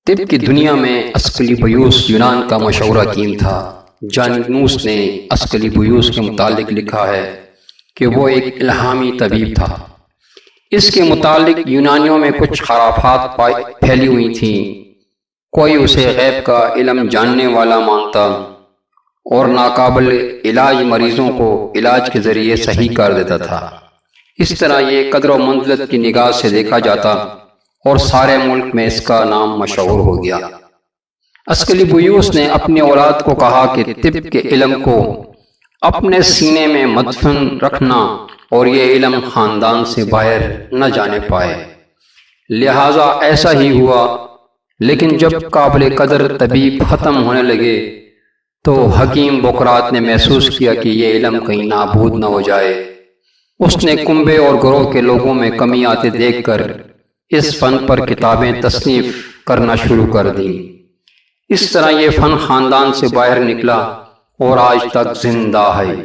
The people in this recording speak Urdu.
طب کی دنیا میں اسکلیپیوس یونان کا مشہور حکیم تھا۔ جانگنوس نے اسکلیپیوس کے متعلق لکھا ہے کہ وہ ایک الہامی طبیب تھا۔ اس کے متعلق یونانیوں میں کچھ خرافات پھیلی ہوئی تھیں۔ کوئی اسے غیب کا علم جاننے والا مانتا اور ناقابل علاج مریضوں کو علاج کے ذریعے صحیح کر دیتا تھا۔ اس طرح یہ قدر و منزلت کی نگاہ سے دیکھا جاتا اور سارے ملک میں اس کا نام مشہور ہو گیا۔ اسکلیپیوس نے اپنی اولاد کو کہا کہ طب کے علم کو اپنے سینے میں مدفن رکھنا اور یہ علم خاندان سے باہر نہ جانے پائے۔ لہٰذا ایسا ہی ہوا، لیکن جب قابل قدر طبیب ختم ہونے لگے تو حکیم بقراط نے محسوس کیا کہ یہ علم کہیں نابود نہ ہو جائے۔ اس نے کنبے اور گروہ کے لوگوں میں کمی آتے دیکھ کر اس فن پر کتابیں تصنیف کرنا شروع کر دیں۔ اس طرح یہ فن خاندان سے باہر نکلا اور آج تک زندہ ہے۔